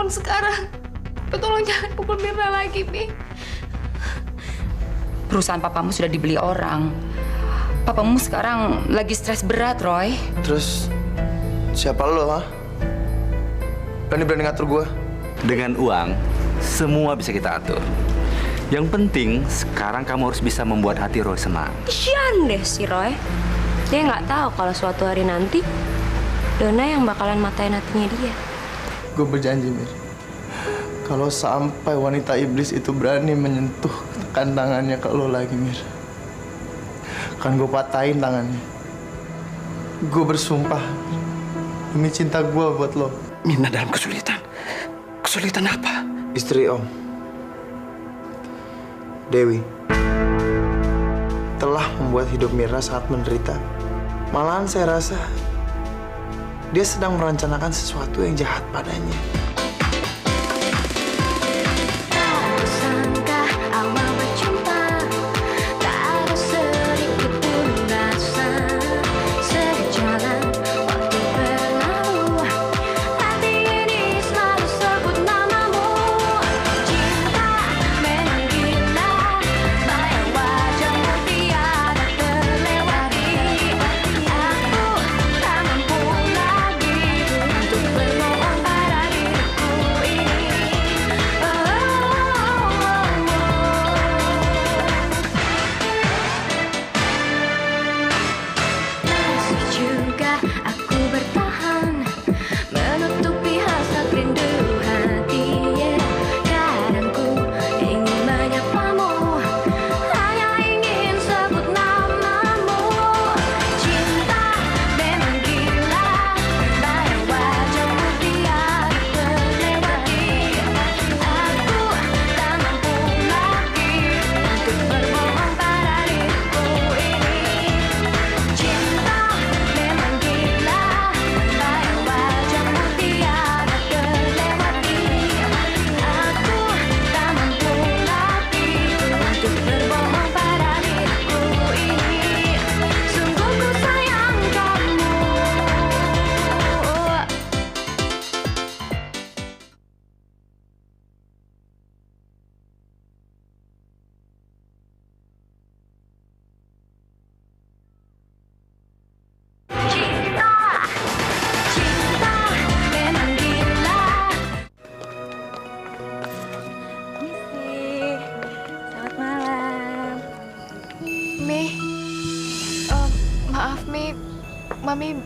tolong sekarang. Tolong jangan pukul Mirna lagi, Pi. Perusahaan papamu sudah dibeli orang. Papamu sekarang lagi stres berat, Roy. Terus siapa lo, ha? Berani-berani ngatur gue? Dengan uang, semua bisa kita atur. Yang penting, sekarang kamu harus bisa membuat hati Roy senang. Kesian deh si Roy. Dia nggak tahu kalau suatu hari nanti Donna yang bakalan matain hatinya dia. Gue berjanji, Mir. Kalau sampai wanita iblis itu berani menyentuh tangannya ke lo lagi, Mir, kan gue patahin tangannya. Gue bersumpah demi cinta gue buat lo. Mirna dalam kesulitan. Kesulitan apa? Istri Om, Dewi, telah membuat hidup Mirna sangat menderita. Malahan saya rasa dia sedang merencanakan sesuatu yang jahat padanya. Mami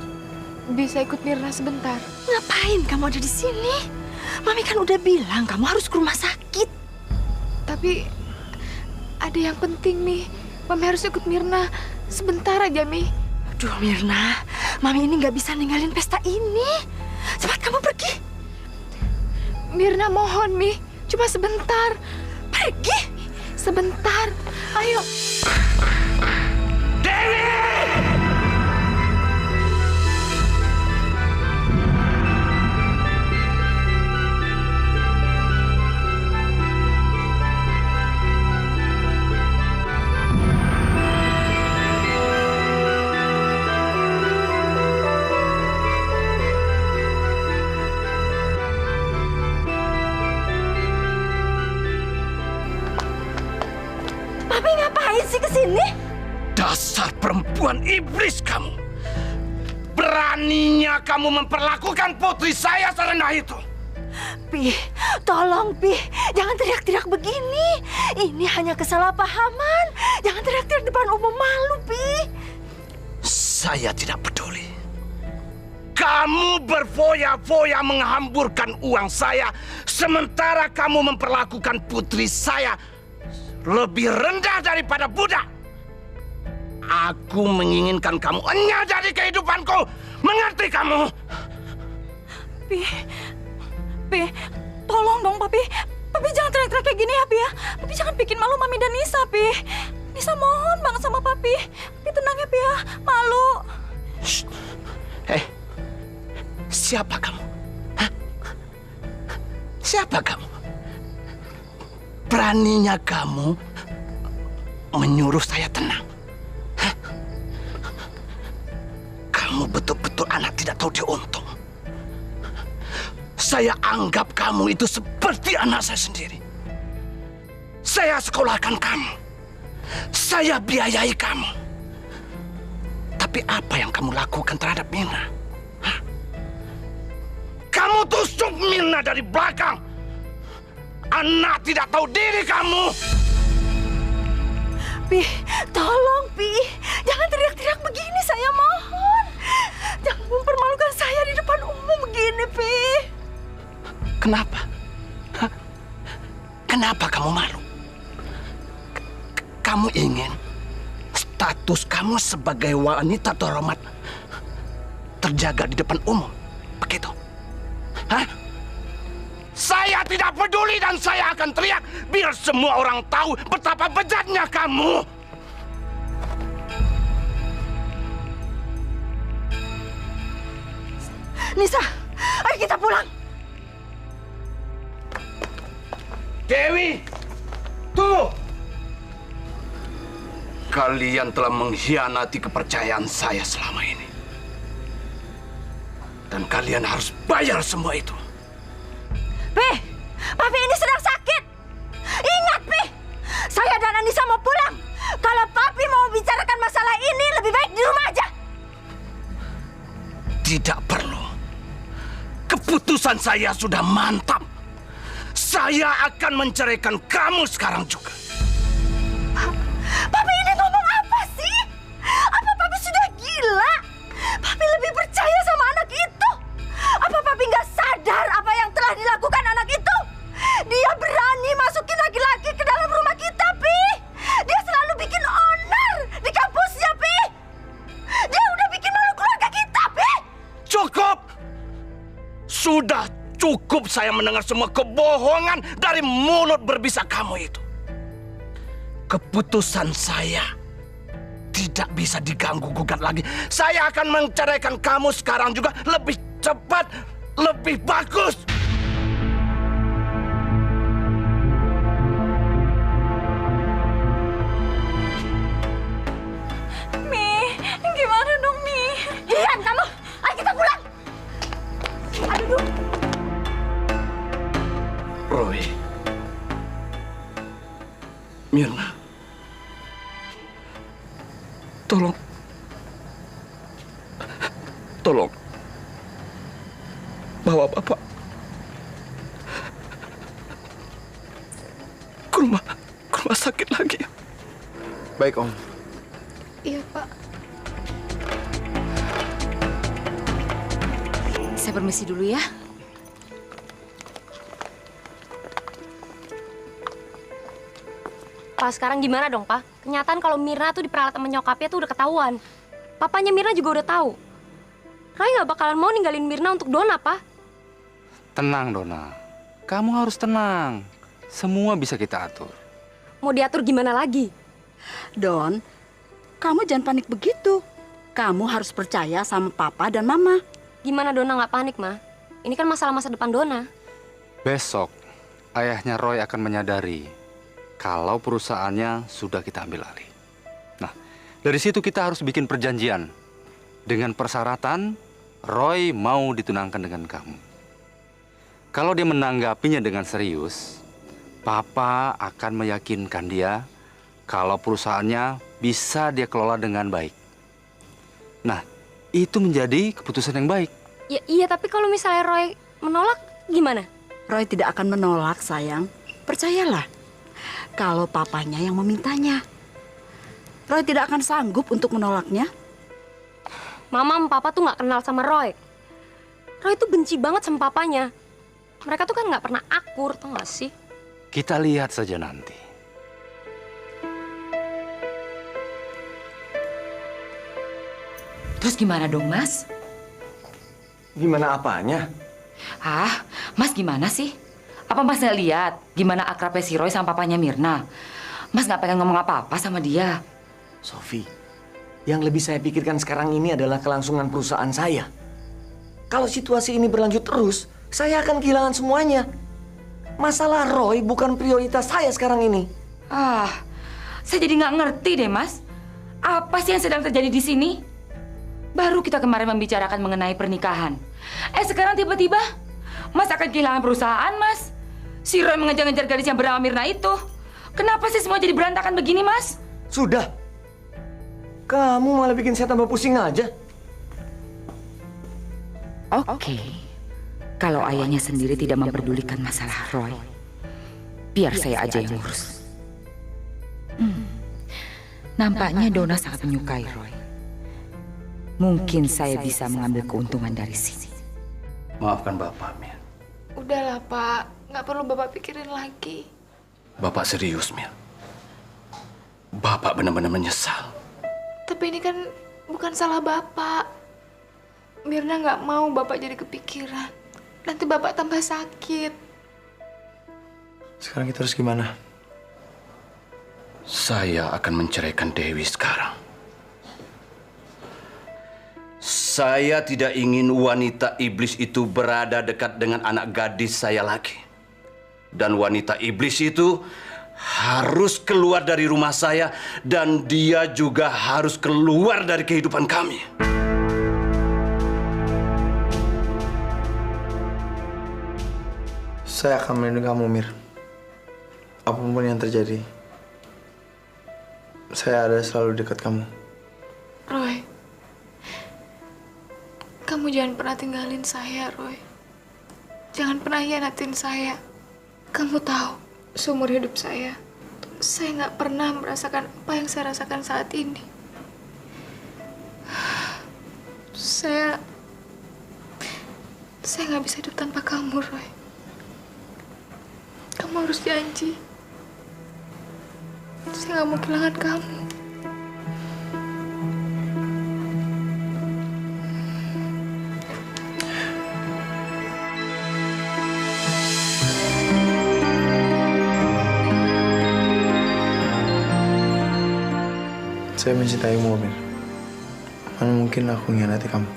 bisa ikut Mirna sebentar? Ngapain kamu ada di sini? Mami kan udah bilang kamu harus ke rumah sakit. Tapi ada yang penting, Mi. Mami harus ikut Mirna sebentar aja, Mi. Aduh, Mirna, Mami ini nggak bisa ninggalin pesta ini. Cepat kamu pergi. Mirna mohon, Mi. Cuma sebentar. Pergi. Sebentar. Ayo. Dewi! Mami ngapain sih kesini? Dasar perempuan iblis kamu. Beraninya kamu memperlakukan putri saya serendah itu. Pi, tolong Pi, jangan teriak-teriak begini. Ini hanya kesalahpahaman. Jangan teriak-teriak depan umum, malu Pi. Saya tidak peduli. Kamu berfoya-foya menghamburkan uang saya, sementara kamu memperlakukan putri saya lebih rendah daripada budak. Aku menginginkan kamu enyah dari kehidupanku. Mengerti kamu? Pi, tolong dong Papi. Papi jangan teriak-teriak kayak gini ya Pi ya. Papi jangan bikin malu Mami dan Nisa Pi. Nisa mohon banget sama Papi. Papi tenang ya Pi ya, malu. Shh. Hei, siapa kamu? Hah? Siapa kamu? Beraninya kamu menyuruh saya tenang. Hah? Kamu betul-betul anak tidak tahu diuntung. Saya anggap kamu itu seperti anak saya sendiri. Saya sekolahkan kamu. Saya biayai kamu. Tapi apa yang kamu lakukan terhadap Mirna? Hah? Kamu tusuk Mirna dari belakang. Anak tidak tahu diri kamu. Pi, tolong Pi. Jangan teriak-teriak begini, saya mohon. Jangan mempermalukan saya di depan umum begini, Pi. Kenapa? Hah? Kenapa kamu malu? Kamu ingin status kamu sebagai wanita terhormat terjaga di depan umum, begitu? Hah? Saya tidak peduli dan saya akan teriak biar semua orang tahu betapa bejatnya kamu. Nisa, ayo kita pulang. Dewi, tunggu. Kalian telah mengkhianati kepercayaan saya selama ini. Dan kalian harus bayar semua itu. Pi, Papi ini sedang sakit. Ingat, Pi. Saya dan Anissa mau pulang. Kalau Papi mau bicarakan masalah ini, lebih baik di rumah aja. Tidak perlu. Keputusan saya sudah mantap. Saya akan menceraikan kamu sekarang juga. Papi ini ngomong apa sih? Apa Papi sudah gila? Papi lebih percaya sama anak itu. Apa Papi nggak sadar apa yang telah dilakukan anak itu? Dia berani masukin laki-laki ke dalam rumah kita, Pi. Dia selalu bikin onar di kampusnya, Pi. Dia udah bikin malu keluarga kita, Pi. Cukup! Sudah cukup saya mendengar semua kebohongan dari mulut berbisa kamu itu. Keputusan saya tidak bisa diganggu-gugat lagi. Saya akan menceraikan kamu sekarang juga lebih cepat, lebih bagus. Mi, gimana dong, Mi? Diam kamu! Ayo kita pulang! Aduh. Roy, Mirna, tolong bawa Bapak ke rumah sakit lagi. Baik, Om. Iya, Pak. Saya permisi dulu ya. Pak, sekarang gimana dong, Pak? Kenyataan kalau Mirna tuh diperalat sama nyokapnya tuh udah ketahuan. Papanya Mirna juga udah tahu. Roy nggak bakalan mau ninggalin Mirna untuk Dona, Pak. Tenang, Dona. Kamu harus tenang. Semua bisa kita atur. Mau diatur gimana lagi? Don, kamu jangan panik begitu. Kamu harus percaya sama Papa dan Mama. Gimana Dona nggak panik, Ma? Ini kan masalah masa depan Dona. Besok, ayahnya Roy akan menyadari kalau perusahaannya sudah kita ambil alih. Nah, dari situ kita harus bikin perjanjian. Dengan persyaratan, Roy mau ditunangkan dengan kamu. Kalau dia menanggapinya dengan serius, Papa akan meyakinkan dia kalau perusahaannya bisa dia kelola dengan baik. Nah, itu menjadi keputusan yang baik. Ya iya, tapi kalau misalnya Roy menolak gimana? Roy tidak akan menolak, sayang. Percayalah. Kalau papanya yang memintanya. Roy tidak akan sanggup untuk menolaknya. Mama sama Papa tuh nggak kenal sama Roy. Roy tuh benci banget sama papanya. Mereka tuh kan nggak pernah akur, tau gak sih? Kita lihat saja nanti. Terus gimana dong, Mas? Gimana apanya? Ah, Mas gimana sih? Apa Mas nggak lihat gimana akrabnya si Roy sama papanya Mirna? Mas nggak pengen ngomong apa-apa sama dia? Sofi, yang lebih saya pikirkan sekarang ini adalah kelangsungan perusahaan saya. Kalau situasi ini berlanjut terus, saya akan kehilangan semuanya. Masalah Roy bukan prioritas saya sekarang ini. Ah, saya jadi nggak ngerti deh, Mas. Apa sih yang sedang terjadi di sini? Baru kita kemarin membicarakan mengenai pernikahan. Sekarang tiba-tiba Mas akan kehilangan perusahaan, Mas. Si Roy mengejar-ngejar gadis yang bernama Mirna itu. Kenapa sih semua jadi berantakan begini, Mas? Sudah. Kamu malah bikin saya tambah pusing aja. Oke. Kalau ayahnya sendiri tidak memperdulikan masalah Roy, biar saya aja yang ngurus. Nampaknya Donna sangat menyukai Roy. Mungkin saya bisa mengambil keuntungan dari sini. Maafkan Bapak, Mir. Udahlah, Pak. Nggak perlu Bapak pikirin lagi. Bapak serius, Mir. Bapak benar-benar menyesal. Tapi ini kan bukan salah Bapak. Mirna nggak mau Bapak jadi kepikiran. Nanti Bapak tambah sakit. Sekarang kita harus gimana? Saya akan menceraikan Dewi sekarang. Saya tidak ingin wanita iblis itu berada dekat dengan anak gadis saya lagi. Dan wanita iblis itu harus keluar dari rumah saya dan dia juga harus keluar dari kehidupan kami. Saya akan melindungi kamu, Mir. Apapun yang terjadi, saya ada selalu dekat kamu. Roy, kamu jangan pernah tinggalin saya, Roy. Jangan pernah hianatin saya. Kamu tahu, seumur hidup saya nggak pernah merasakan apa yang saya rasakan saat ini. Saya nggak bisa hidup tanpa kamu, Roy. Kamu harus janji. Saya nggak mau kehilangan kamu. Saya mencintaimu, Mir. Mana mungkin aku mengkhianati kamu?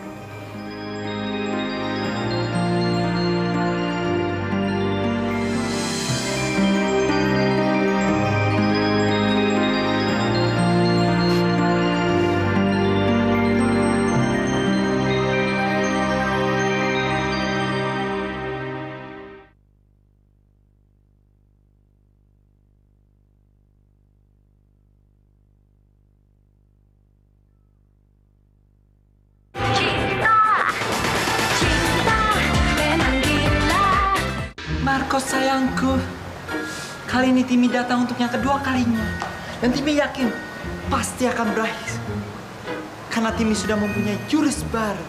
Marco sayangku, kali ini Timmy datang untuk yang kedua kalinya. Dan Timmy yakin pasti akan berakhir. Karena Timmy sudah mempunyai jurus baru.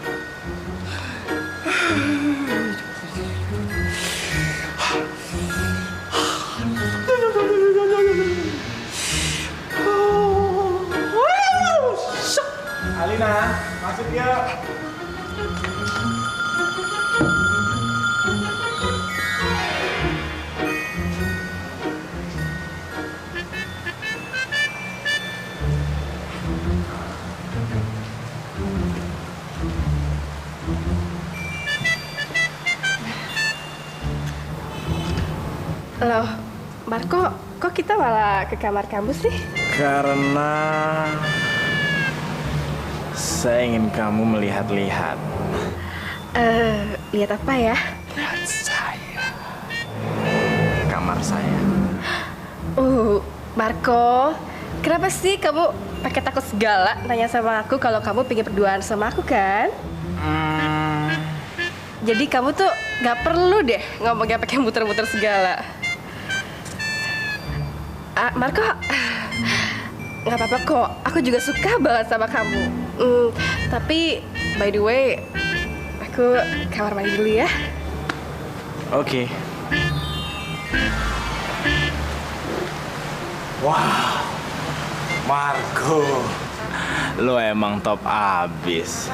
Alina, masuk ya. Loh, Marco, kok kita malah ke kamar kamu sih? Karena saya ingin kamu melihat-lihat. Lihat apa ya? Lihat saya. Kamar saya. Marco, kenapa sih kamu pakai takut segala nanya sama aku kalau kamu pengen berduaan sama aku kan? Jadi kamu tuh nggak perlu deh ngomongnya pakai muter-muter segala. Marco, nggak apa-apa kok. Aku juga suka banget sama kamu. Tapi by the way, aku kamar mandi dulu ya. Oke. Wow, Marco, lo emang top abis.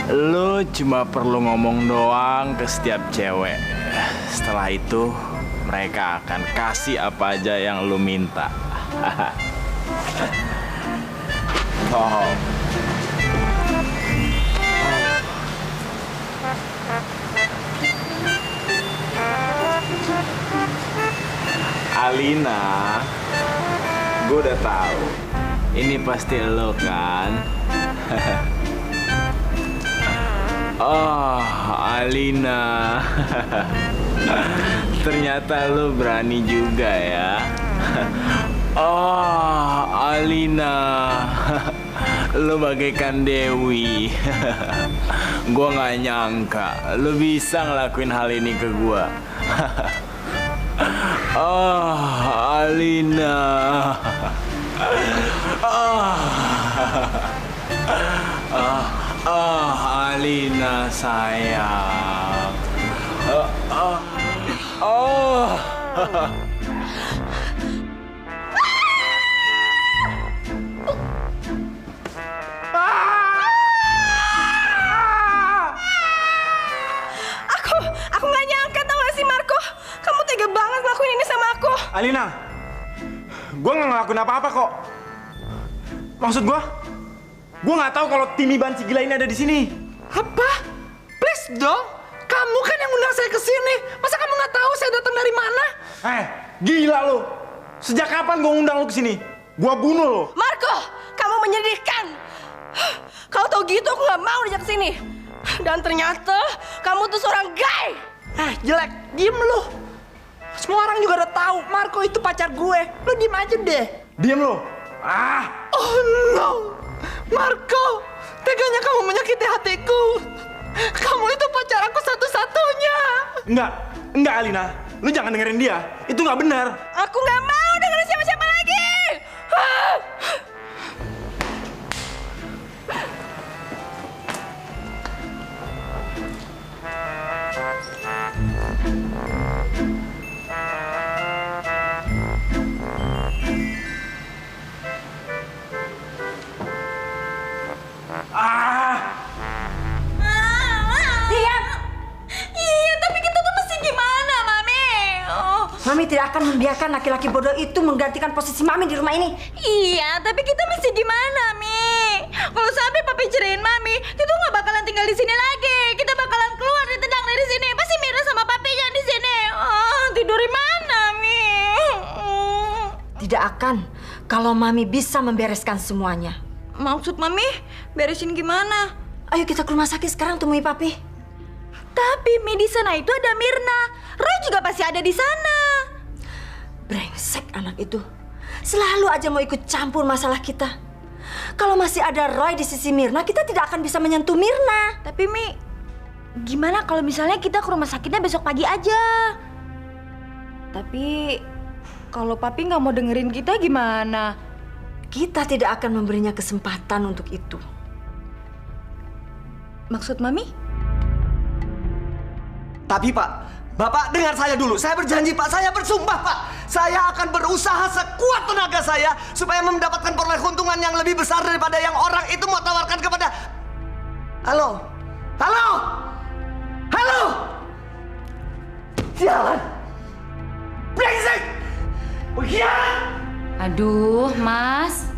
Lo cuma perlu ngomong doang ke setiap cewek. Setelah itu, mereka akan kasih apa aja yang lo minta. Oh. Alina, gue udah tahu. Ini pasti lo kan? Oh, Alina. Ternyata lu berani juga ya. Oh, Alina. Lu bagaikan Dewi. Gua nggak nyangka lu bisa ngelakuin hal ini ke gua. Oh, Alina. Alina sayang. Aku nggak nyangka, tau gak sih Marco? Kamu tega banget ngelakuin ini sama aku. Alina, gue nggak ngelakuin apa-apa kok. Maksud gue nggak tahu kalau Timi Ban si gila ini ada di sini. Apa? Please dong. Kamu kan yang undang saya ke sini. Masa kamu nggak tahu saya datang dari mana? Gila lo. Sejak kapan gue undang lo ke sini? Gue bunuh lo. Marco, kamu menyedihkan. Kalau tau gitu aku nggak mau diajak ke sini. Dan ternyata kamu tuh seorang gay. Jelek, diem lu. Semua orang juga udah tahu Marco itu pacar gue. Lu diem aja deh. Diem lo. Oh no, Marco, teganya kamu menyakiti hatiku. Kamu itu pacar aku satu-satunya. Enggak Alina. Lu jangan dengerin dia. Itu nggak benar. Aku nggak mau dengerin siapa-siapa lagi. Diam! Iya, tapi kita tuh mesti gimana, Mami? Mami tidak akan membiarkan laki-laki bodoh itu menggantikan posisi Mami di rumah ini. Iya, tapi kita mesti gimana, Mi? Kalau sampai papi ceraiin Mami, kita tuh nggak bakalan tinggal di sini lagi. Kita bakalan keluar ditendang dari sini. Pasti Mira sama papi yang di sini. Tidur di mana, Mi? Tidak akan kalau Mami bisa membereskan semuanya. Maksud Mami, beresin gimana? Ayo kita ke rumah sakit sekarang temui papi. Tapi Mi, di sana itu ada Mirna. Roy juga pasti ada di sana. Brengsek anak itu. Selalu aja mau ikut campur masalah kita. Kalau masih ada Roy di sisi Mirna, kita tidak akan bisa menyentuh Mirna. Tapi Mi, gimana kalau misalnya kita ke rumah sakitnya besok pagi aja? Tapi kalau papi nggak mau dengerin kita gimana? Kita tidak akan memberinya kesempatan untuk itu. Maksud Mami? Tapi Pak, Bapak dengar saya dulu. Saya berjanji Pak, saya bersumpah Pak. Saya akan berusaha sekuat tenaga saya supaya mendapatkan peroleh keuntungan yang lebih besar daripada yang orang itu mau tawarkan kepada... Halo? Halo? Halo? Sialan! Brengsek! Pengkhianat! Aduh, Mas.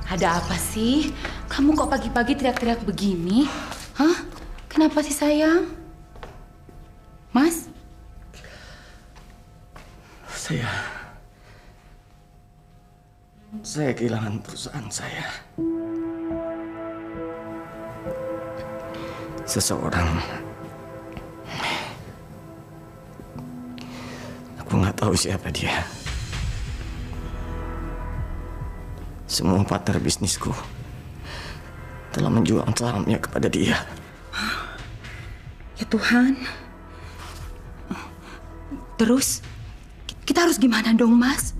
Ada apa sih? Kamu kok pagi-pagi teriak-teriak begini? Hah? Kenapa sih, sayang? Mas? Saya kehilangan perusahaan saya. Seseorang. Aku nggak tahu siapa dia. Semua partner bisnisku telah menjual sahamnya kepada dia. Ya Tuhan. Terus, kita harus gimana dong, Mas?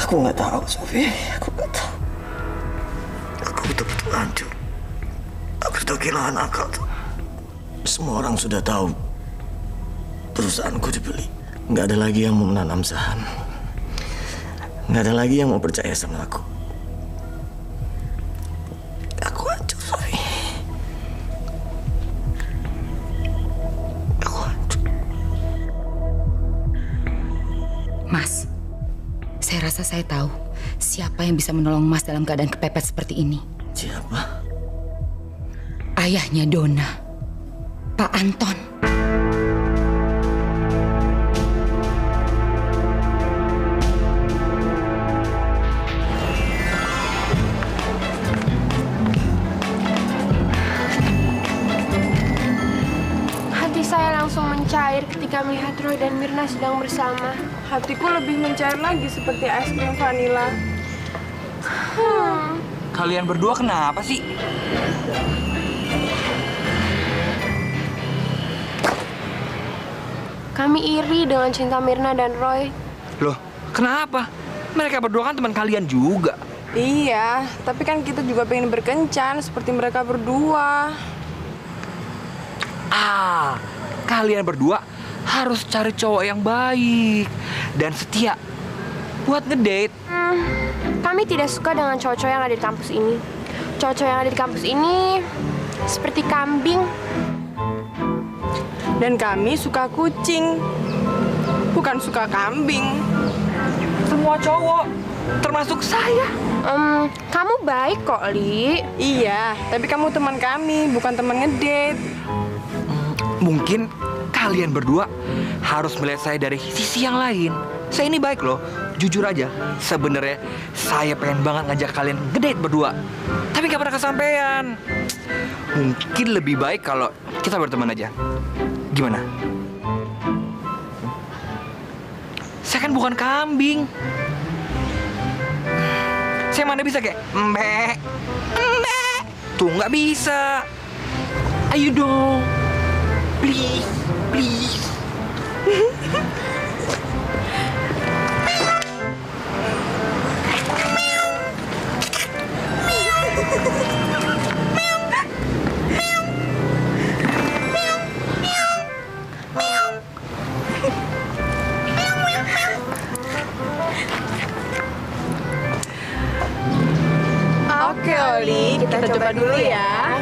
Aku nggak tahu, Sofi. Aku nggak tahu. Aku betul-betul hancur. Aku sudah kehilangan akal. Semua orang sudah tahu perusahaanku dibeli. Nggak ada lagi yang mau menanam saham. Nggak ada lagi yang mau percaya sama aku. Aku hancur, Sofi. Aku hancur. Mas, saya rasa saya tahu siapa yang bisa menolong Mas dalam keadaan kepepet seperti ini. Siapa? Ayahnya Donna, Pak Anton. ketika melihat Roy dan Mirna sedang bersama, hatiku lebih mencair lagi seperti es krim vanila. Kalian berdua kenapa sih? Kami iri dengan cinta Mirna dan Roy. Loh, kenapa? Mereka berdua kan teman kalian juga. Iya, tapi kan kita juga pengen berkencan seperti mereka berdua. Ah, kalian berdua harus cari cowok yang baik dan setia buat ngedate. Kami tidak suka dengan cowok-cowok yang ada di kampus ini. Cowok-cowok yang ada di kampus ini seperti kambing. Dan kami suka kucing, bukan suka kambing. Semua cowok, termasuk saya. Kamu baik kok, Li. Iya, tapi kamu teman kami, bukan teman ngedate. Mungkin kalian berdua harus melihat saya dari sisi yang lain. Saya ini baik loh, jujur aja. Sebenarnya saya pengen banget ngajak kalian ngedate berdua, tapi nggak pernah kesampaian. Mungkin lebih baik kalau kita berteman aja. Gimana? Saya kan bukan kambing. Saya mana bisa kayak mbek, mbek. Tuh nggak bisa. Ayo dong, please, please. Oke, Oli, kita coba dulu ya.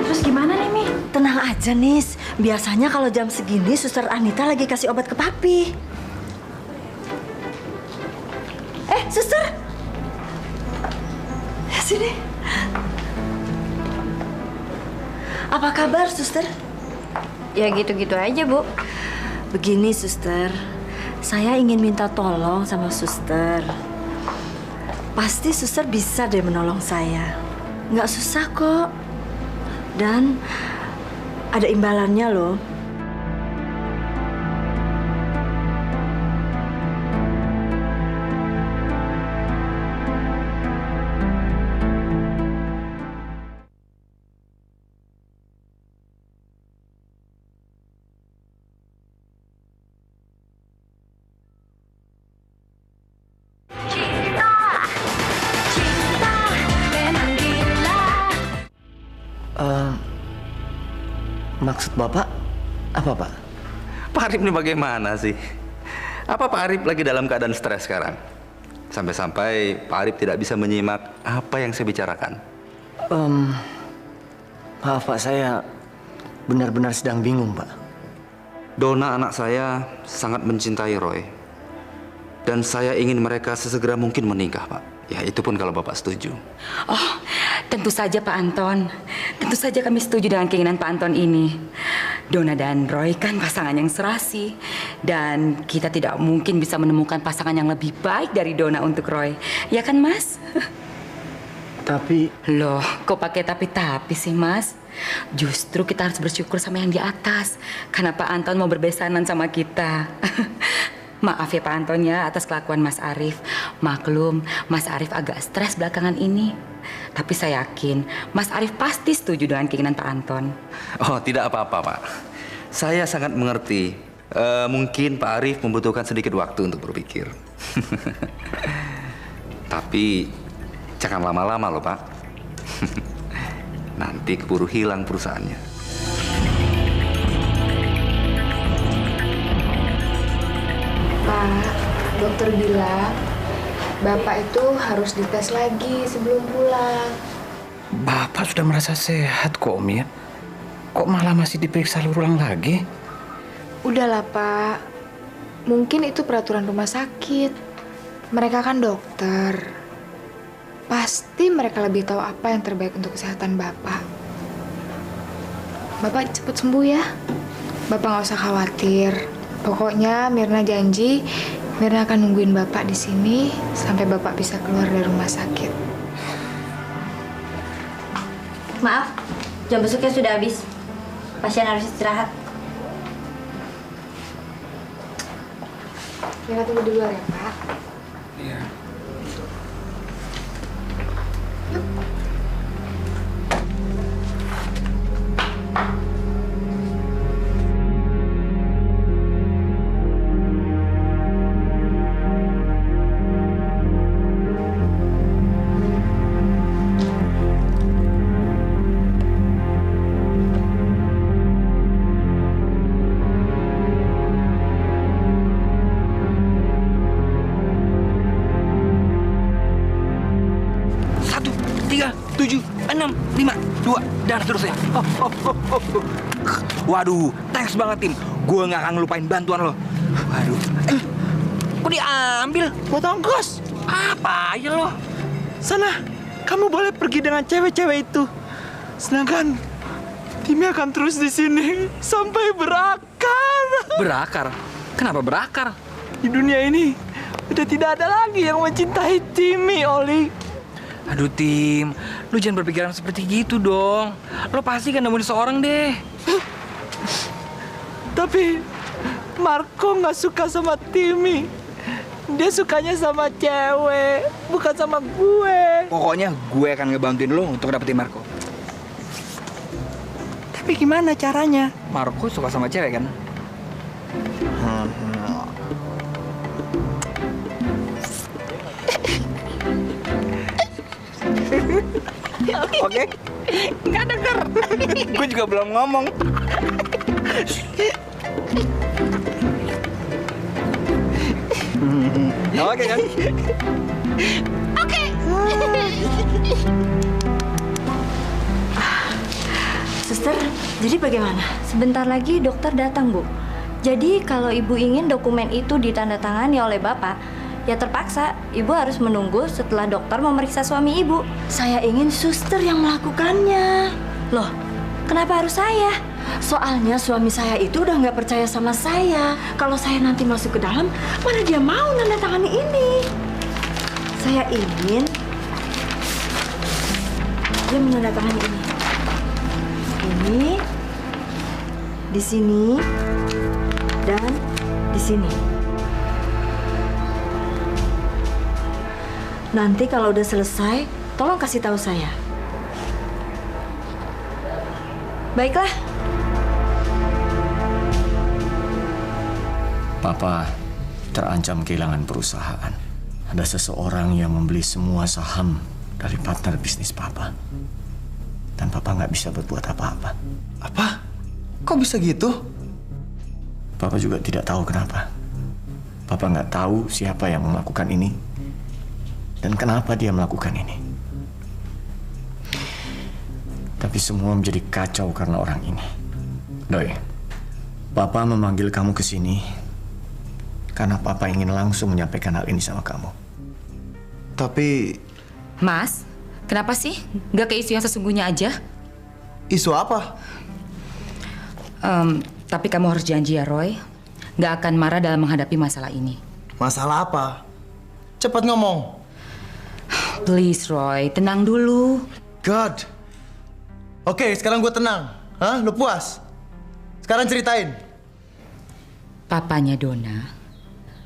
Terus gimana nih, Mi? Tenang aja, Nis. Biasanya kalau jam segini, Suster Anita lagi kasih obat ke Papi. Suster! Sini. Apa kabar, Suster? Ya gitu-gitu aja, Bu. Begini, Suster. Saya ingin minta tolong sama Suster. Pasti Suster bisa deh menolong saya. Nggak susah kok. Dan ada imbalannya loh. Maksud Bapak apa, Pak? Pak Arif ini bagaimana sih? Apa Pak Arif lagi dalam keadaan stres sekarang? Sampai-sampai Pak Arif tidak bisa menyimak apa yang saya bicarakan. Maaf Pak, saya benar-benar sedang bingung, Pak. Donna anak saya sangat mencintai Roy. Dan saya ingin mereka sesegera mungkin menikah, Pak. Ya, itu pun kalau Bapak setuju. Oh, tentu saja Pak Anton. Tentu saja kami setuju dengan keinginan Pak Anton ini. Donna dan Roy kan pasangan yang serasi. Dan kita tidak mungkin bisa menemukan pasangan yang lebih baik dari Donna untuk Roy. Ya kan, Mas? Tapi... Loh, kok pakai tapi-tapi sih, Mas? Justru kita harus bersyukur sama yang di atas. Karena Pak Anton mau berbesanan sama kita. Maaf ya Pak Anton ya atas kelakuan Mas Arif. Maklum, Mas Arif agak stres belakangan ini. Tapi saya yakin Mas Arif pasti setuju dengan keinginan Pak Anton. Oh, tidak apa-apa, Pak. Saya sangat mengerti. Mungkin Pak Arif membutuhkan sedikit waktu untuk berpikir. Tapi jangan lama-lama loh, Pak. Nanti keburu hilang perusahaannya. Pak, dokter bilang Bapak itu harus dites lagi sebelum pulang. Bapak sudah merasa sehat kok, Mir. Kok malah masih diperiksa ulang lagi? Udahlah, Pak. Mungkin itu peraturan rumah sakit. Mereka kan dokter. Pasti mereka lebih tahu apa yang terbaik untuk kesehatan Bapak. Bapak cepat sembuh ya. Bapak nggak usah khawatir. Pokoknya Mirna janji Mirna akan nungguin Bapak di sini sampai Bapak bisa keluar dari rumah sakit. Maaf, jam besuknya sudah habis. Pasien harus istirahat. Mirna tunggu di luar ya, Pak. Iya. Dan seterusnya. Waduh, thanks banget Tim. Gue nggak akan ngelupain bantuan lo. Waduh, kok diambil? Buat ongkos. Apa aja lo? Sana, kamu boleh pergi dengan cewek-cewek itu. Sedangkan Timmy akan terus di sini sampai berakar. Berakar? Kenapa berakar? Di dunia ini udah tidak ada lagi yang mencintai Timmy, Oli. Aduh Tim, lu jangan berpikiran seperti gitu dong. Lo pasti kan nemuin seorang deh. Tapi Marco nggak suka sama Timmy. Dia sukanya sama cewek, bukan sama gue. Pokoknya gue akan ngebantuin lo untuk dapetin Marco. Tapi gimana caranya? Marco suka sama cewek kan? Oke. Nggak denger. Gue juga belum ngomong. Oke kan? Oke. Suster, jadi bagaimana? Sebentar lagi dokter datang, Bu. Jadi kalau Ibu ingin dokumen itu ditandatangani oleh Bapak, ya terpaksa Ibu harus menunggu setelah dokter memeriksa suami Ibu. Saya ingin suster yang melakukannya. Loh, kenapa harus saya? Soalnya suami saya itu udah nggak percaya sama saya. Kalau saya nanti masuk ke dalam, mana dia mau nandatangani ini? Saya ingin dia menandatangani ini. Ini, di sini, dan di sini. Nanti kalau udah selesai, tolong kasih tahu saya. Baiklah. Papa terancam kehilangan perusahaan. Ada seseorang yang membeli semua saham dari partner bisnis Papa. Dan Papa nggak bisa berbuat apa-apa. Apa? Kok bisa gitu? Papa juga tidak tahu kenapa. Papa nggak tahu siapa yang melakukan ini dan kenapa dia melakukan ini. Tapi semua menjadi kacau karena orang ini. Doi, Papa memanggil kamu ke sini karena Papa ingin langsung menyampaikan hal ini sama kamu. Tapi... Mas, kenapa sih nggak ke isu yang sesungguhnya aja? Isu apa? Tapi kamu harus janji ya, Roy. Nggak akan marah dalam menghadapi masalah ini. Masalah apa? Cepat ngomong. Please, Roy. Tenang dulu. God. Oke, sekarang gue tenang. Hah? Lu puas? Sekarang ceritain. Papanya Donna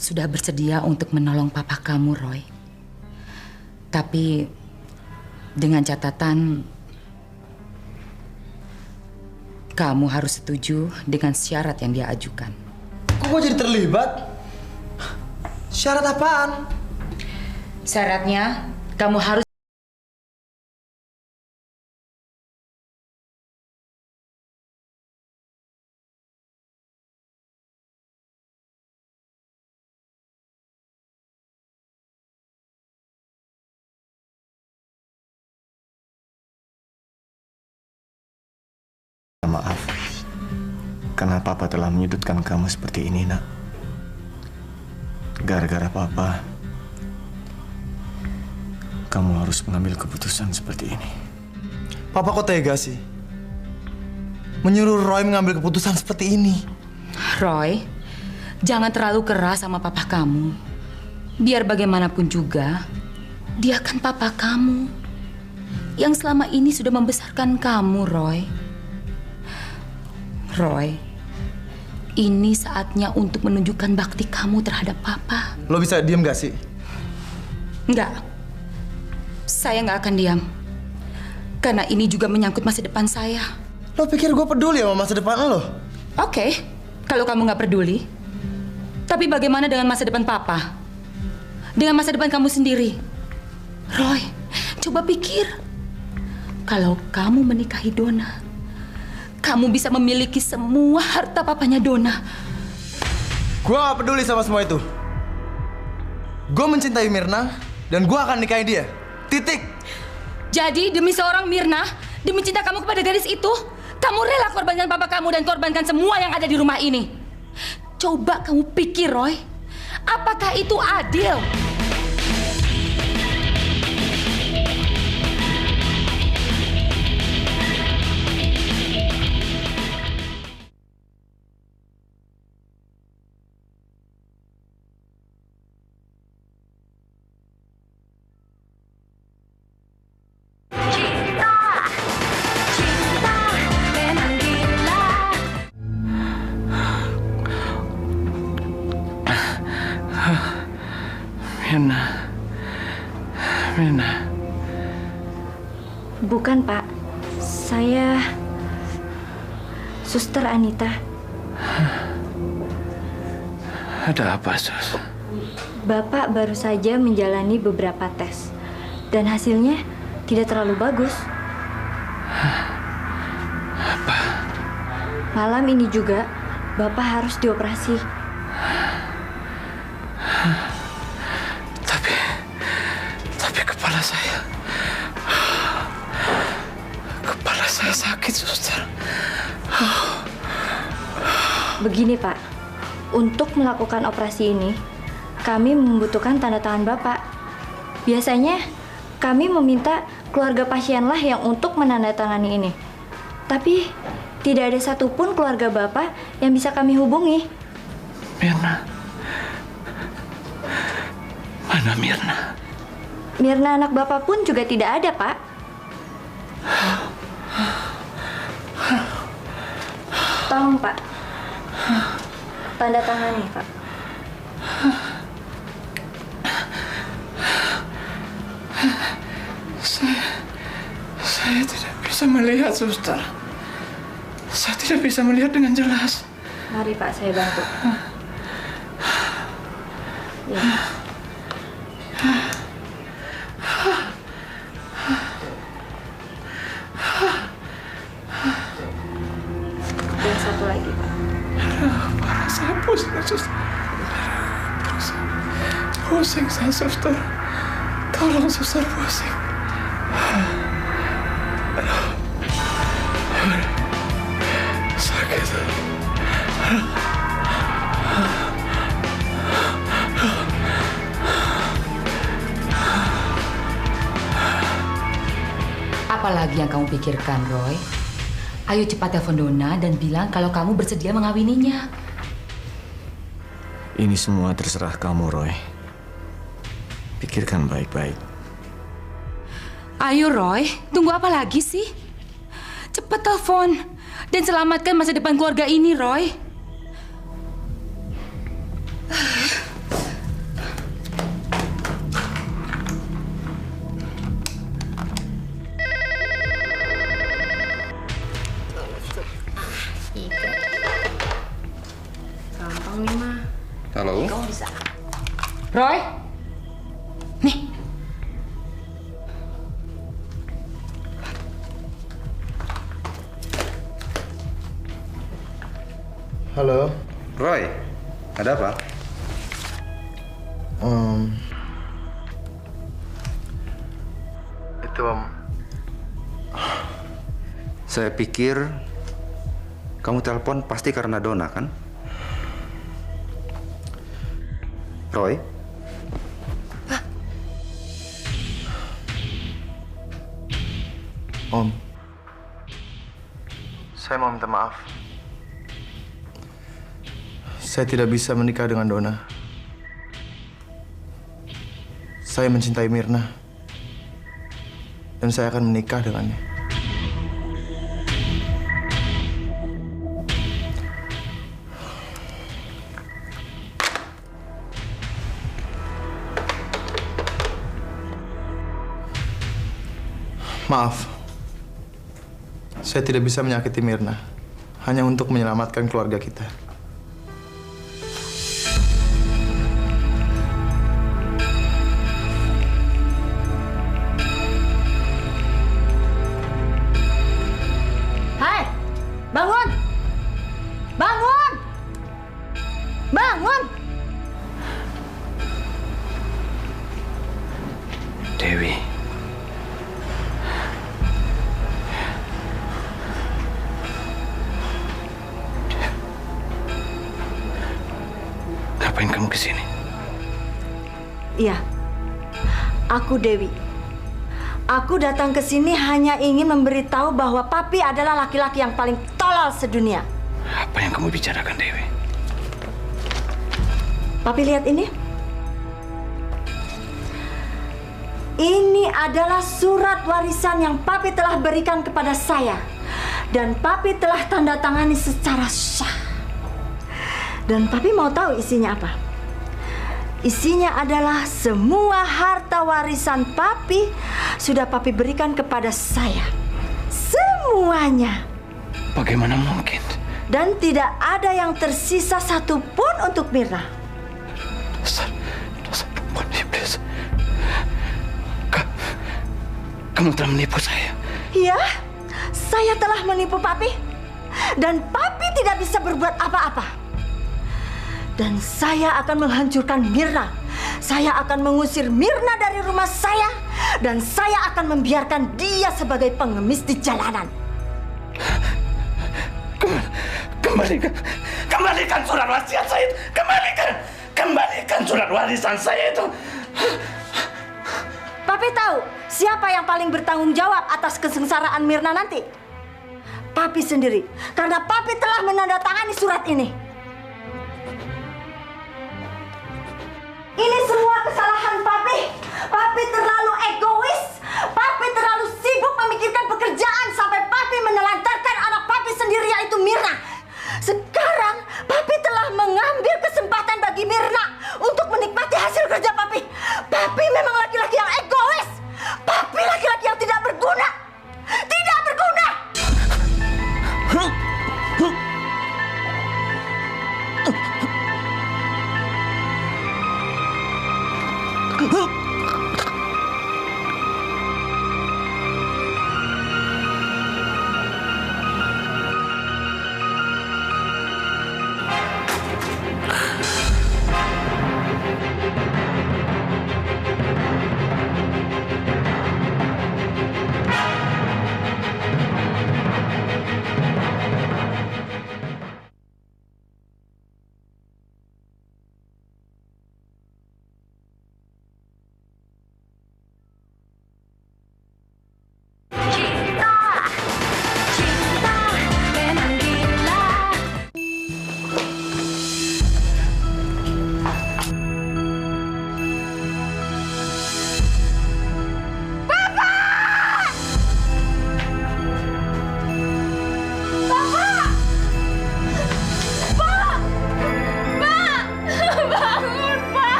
sudah bersedia untuk menolong papa kamu, Roy. Tapi dengan catatan kamu harus setuju dengan syarat yang dia ajukan. Kok gue jadi terlibat? Syarat apaan? Syaratnya kamu harus Maaf, karena Papa telah menyudutkan kamu seperti ini, Nak. Gara-gara Papa, kamu harus mengambil keputusan seperti ini. Papa kok tega sih? Menyuruh Roy mengambil keputusan seperti ini. Roy, Jangan terlalu keras sama papa kamu. Biar bagaimanapun juga, dia kan papa kamu. Yang selama ini sudah membesarkan kamu, Roy. Roy, ini saatnya untuk menunjukkan bakti kamu terhadap papa. Lo bisa diem gak sih? Enggak. Saya nggak akan diam. Karena ini juga menyangkut masa depan saya. Lo pikir gue peduli sama masa depan lo? Oke, kalau kamu nggak peduli. Tapi bagaimana dengan masa depan papa? Dengan masa depan kamu sendiri? Roy, coba pikir. Kalau kamu menikahi Donna, kamu bisa memiliki semua harta papanya Donna. Gue gak peduli sama semua itu. Gue mencintai Myrna dan gue akan nikahi dia. Titik. Jadi demi seorang Myrna, demi cinta kamu kepada gadis itu, kamu rela korbankan papa kamu dan korbankan semua yang ada di rumah ini. Coba kamu pikir, Roy. Apakah itu adil? Myrna. Bukan, Pak. Saya Suster Anita. Ada apa, Sus? Bapak baru saja menjalani beberapa tes dan hasilnya tidak terlalu bagus. Apa? Malam ini juga Bapak harus dioperasi. Tapi kepala saya sakit, Suster. Begini, Pak. Untuk melakukan operasi ini, kami membutuhkan tanda tangan Bapak. Biasanya kami meminta keluarga pasienlah yang untuk menandatangani ini. Tapi tidak ada satupun keluarga Bapak yang bisa kami hubungi. Myrna. Mana Myrna? Myrna anak Bapak pun juga tidak ada, Pak. Tolong, Pak. Tanda tangani, Pak. Saya tidak bisa melihat, Suster. Saya tidak bisa melihat dengan jelas. Mari, Pak, saya bantu. Ya. Dan satu lagi, Pak. Parah, saya pusing, Suster. Pusing saya, Suster. Tolong, Suster, pusing. Sakit. Apalagi yang kamu pikirkan, Roy? Ayo cepat telepon Donna dan bilang kalau kamu bersedia mengawininya. Ini semua terserah kamu, Roy. Pikirkan baik-baik. Ayo, Roy. Tunggu apa lagi sih? Cepat telepon dan selamatkan masa depan keluarga ini, Roy. Gampang nih, Ma. Halo? Kamu bisa. Roy? Nih. Halo. Roy, ada apa? Itu Saya pikir kamu telepon pasti karena Donna, kan? Roy? Om, saya mau minta maaf. Saya tidak bisa menikah dengan Donna. Saya mencintai Mirna. Dan saya akan menikah dengannya. Maaf. Saya tidak bisa menyakiti Mirna. Hanya untuk menyelamatkan keluarga kita. Hai, bangun! Bangun! Bangun! Dewi. Ngapain kamu kesini? Iya, aku Dewi. Aku datang ke sini hanya ingin memberitahu bahwa Papi adalah laki-laki yang paling tolol sedunia. Apa yang kamu bicarakan, Dewi? Papi lihat ini. Ini adalah surat warisan yang Papi telah berikan kepada saya. Dan Papi telah tanda tangani secara sah. Dan Papi mau tahu isinya apa? Isinya adalah semua harta warisan Papi sudah Papi berikan kepada saya. Semuanya. Bagaimana mungkin? Dan tidak ada yang tersisa satupun untuk Mirna. Dasar perempuan iblis. Kamu telah menipu saya. Iya, saya telah menipu Papi. Dan Papi tidak bisa berbuat apa-apa. Dan saya akan menghancurkan Mirna. Saya akan mengusir Mirna dari rumah saya. Dan saya akan membiarkan dia sebagai pengemis di jalanan. Kembalikan surat wasiat saya itu. Kembalikan surat warisan saya itu. Papi tahu siapa yang paling bertanggung jawab atas kesengsaraan Mirna nanti? Papi sendiri. Karena Papi telah menandatangani surat ini. Ini semua kesalahan Papi. Papi terlalu egois. Papi terlalu sibuk